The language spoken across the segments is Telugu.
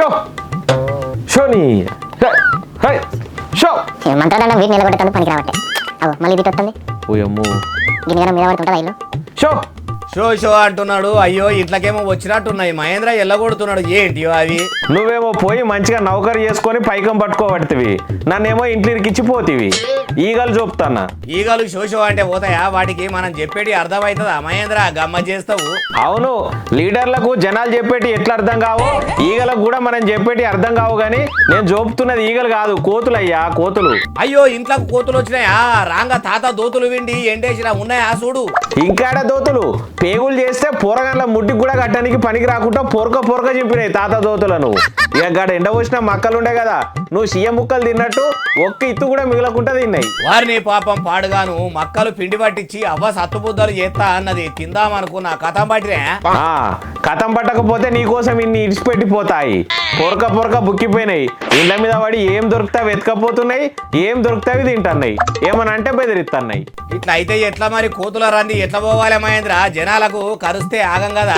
షో షోని షో మంత్రాదండం వీటి నిలబెట్టందుకు పనికి రావట్టే అవు మళ్ళీ ఇది వస్తుంది ఓయమ్మో గిన్నె మీద పడుతుంటా ఇల్లు షో షో షో అంటున్నాడు. అయ్యో ఇట్లకేమో వచ్చినట్టున్నాయి. మహేంద్ర ఎల్లగొడుతున్నాడు. ఏంటి అవి? నువ్వేమో పోయి మంచిగా నౌకరు చేసుకొని పైకం పట్టుకోబడుతుంది, నన్నేమో ఇంట్లోకి ఇచ్చిపోతివి. ఈగలు చూపుతానా? ఈగలు షో షో అంటే పోతాయా? వాటికి మనం చెప్పేటి అర్థమవుతుందా మహేంద్ర? గమ్మ చేస్తావు. అవును, లీడర్లకు జనాలు చెప్పేటి ఎట్లా అర్థం కావో ఈగలకు కూడా మనం చెప్పేటి అర్థం కావు. కానీ నేను చూపుతున్నది ఈగలు కాదు, కోతులయ్యా, కోతులు. అయ్యో ఇంట్లోకి కోతులు వచ్చినాయా? రాంగ తాత దోతులు విండి ఎండేసినా ఉన్నాయా చూడు. ఇంకాడ దోతులు పేగులు చేస్తే పోరగండ్ల ముడ్డికి కూడా కట్టడానికి పనికి రాకుండా పొరక చింపినాయి తాత దోతులను. ఇక గాడ ఎండ పోసిన మక్కలుండే కదా, నువ్వు సీఎం ముక్కలు తిన్నట్టు ఒక్క ఇత్తు కూడా మిగలకుండా తిన్నాయి. వారిని పాపం పాడుగాను మక్కలు పిండి పట్టించి అవ్వ సత్తుబుద్దలు చేస్తా అన్నది తిందామనుకున్నా. కథం పట్టినే కథం పట్టకపోతే నీకోసం ఇన్ని ఇడిచిపెట్టిపోతాయి. పొరక బుక్కిపోయినాయి. ఇళ్ళ మీద పడి ఏం దొరుకుతావి వెతకపోతున్నాయి, ఏం దొరుకుతావి తింటున్నాయి, ఏమని అంటే బెదిరిస్తున్నాయి. ఇట్లా అయితే ఎట్లా మరి? కోతుల రంది ఎట్లా పోవాలి మహేంద్ర? జనాలకు కరుస్తే ఆగం కదా.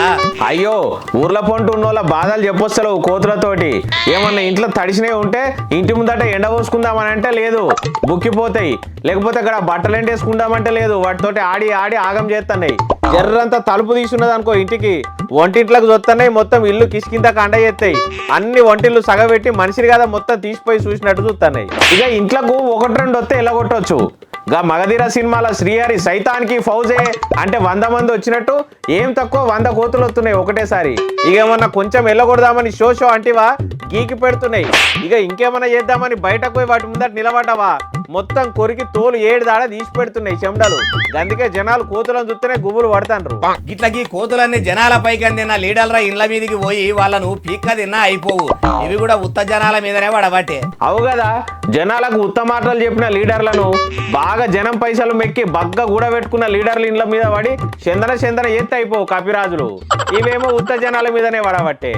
అయ్యో ఊర్ల పొంటు ఉన్నోళ్ళ బాధలు చెప్పొస్తలేవు కోతులతోటి. ఏమన్నా ఇంట్లో తడిసినవి ఉంటే ఇంటి ముందట ఎండ పోసుకుందామని అంటే లేదు, బుక్కిపోతాయి. లేకపోతే అక్కడ బట్టలు ఎండేసుకుందామంటే లేదు, వాటితోటి ఆడి ఆగం చేస్తున్నాయి. జర్రంతా తలుపు తీసున్నది అనుకో ఇంటికి, వంటింట్లకు చూస్తున్నాయి, మొత్తం ఇల్లు కిష్కింత కండ చేస్తాయి. అన్ని వంటిల్లు సగబెట్టి మనిషిని కదా మొత్తం తీసిపోయి చూసినట్టు చూస్తున్నాయి. ఇక ఇంట్లకు ఒకటి రెండు వస్తే ఎల్లగొట్టవచ్చు. గా మగధీర సినిమాల శ్రీహరి సైతానికి ఫౌజే అంటే 100 మంది వచ్చినట్టు ఏం తక్కువ 100 కోతులు వస్తున్నాయి ఒకటేసారి. ఇక ఏమన్నా కొంచెం వెళ్ళగొడదామని షో అంటివా గీకి పెడుతున్నాయి. ఇక ఇంకేమన్నా చేద్దామని బయటకు పోయి వాటి ముందట నిలబడ్డావా మొత్తం కొరికి తోలు 7 దాడ తీసి పెడుతున్నాయి చెమడలు. అందుకే జనాలు కోతులను చూస్తేనే గుబులు పడతాండ్రు. ఇట్లకి కోతులన్నీ జనాల పైకి అందిన లీడర్ల ఇండ్ల మీదకి పోయి వాళ్ళను పీక్క తిన్నా అయిపోవు. ఇవి కూడా ఉత్త జనాల మీదనే పడబట్టే. అవు కదా, జనాలకు ఉత్తమ మాటలు చెప్పిన లీడర్లను బాగా జనం పైసలు మెక్కి బగ్గ కూడా పెట్టుకున్న లీడర్ల ఇండ్ల మీద పడి చందన ఎత్తి అయిపోవు కపిరాజులు. ఇవేమో ఉత్త జనాల మీదనే పడబట్టే.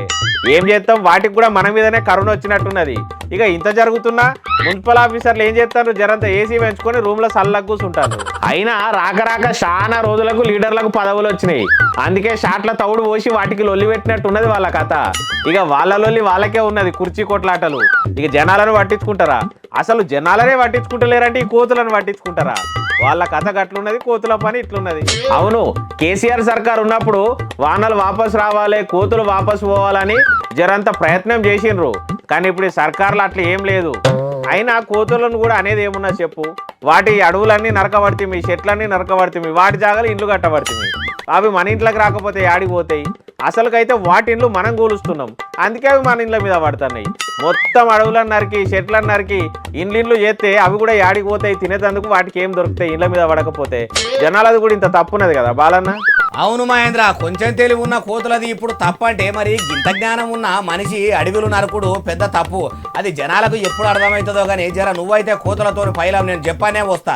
ఏం చేస్తాం, వాటికి కూడా మన మీదనే కరుణ వచ్చినట్టున్నది. ఇక ఇంత జరుగుతున్నా మున్సిపల్ ఆఫీసర్లు ఏం చేస్తారు, జరంతా ఏసీ పెంచుకొని రూమ్ లో సల్లకు కూర్చుంటారు. అయినా రాక చాలా రోజులకు లీడర్లకు పదవులు వచ్చినాయి. అందుకే షాట్ల తౌడు పోసి వాటికి లొల్లి పెట్టినట్టున్నది వాళ్ళ కథ. ఇక వాళ్ళ లొల్లి వాళ్ళకే ఉన్నది, కుర్చీ కొట్లాటలు. ఇక జనాలను పట్టించుకుంటారా? అసలు జనాలనే పట్టించుకుంటలేరంటే ఈ కోతులను పట్టించుకుంటారా? వాళ్ళ కథ గట్లున్నది, కోతుల పని ఇట్లున్నది. అవును, కేసీఆర్ సర్కార్ ఉన్నప్పుడు వానలు వాపసు రావాలి, కోతులు వాపసు పోవాలని జరంత ప్రయత్నం చేసిండ్రు. కానీ ఇప్పుడు ఈ సర్కార్లు అట్లా ఏం లేదు. అయినా కోతులను కూడా అనేది ఏమున్నా చెప్పు, వాటి అడవులన్నీ నరకబడుతుంది, చెట్లన్నీ నరకబడుతుంది, వాటి జాగాలు ఇండ్లు కట్టబడుతుంది. అవి మన ఇంట్లోకి రాకపోతే ఆడిపోతాయి. అసలుకైతే వాటి ఇండ్లు మనం కూలుస్తున్నాం, అందుకే అవి మన ఇండ్ల మీద పడుతున్నాయి. మొత్తం అడవులను నరికి చెట్లను నరికి ఇండ్లు చేస్తే అవి కూడా ఆడిపోతాయి. తినేటందుకు వాటికి ఏం దొరుకుతాయి ఇండ్ల మీద పడకపోతే? జనాలది కూడా ఇంత తప్పున్నది కదా బాలన్న. అవును మహేంద్ర, కొంచెం తెలివి ఉన్న కోతులది ఇప్పుడు తప్పంటే మరి ఇంత జ్ఞానం ఉన్న మనిషి అడవిలు నరకుడు పెద్ద తప్పు. అది జనాలకు ఎప్పుడు అర్థమవుతుందో కానీ జర నువ్వైతే కోతులతో పైలం నేను చెప్పానే వస్తా.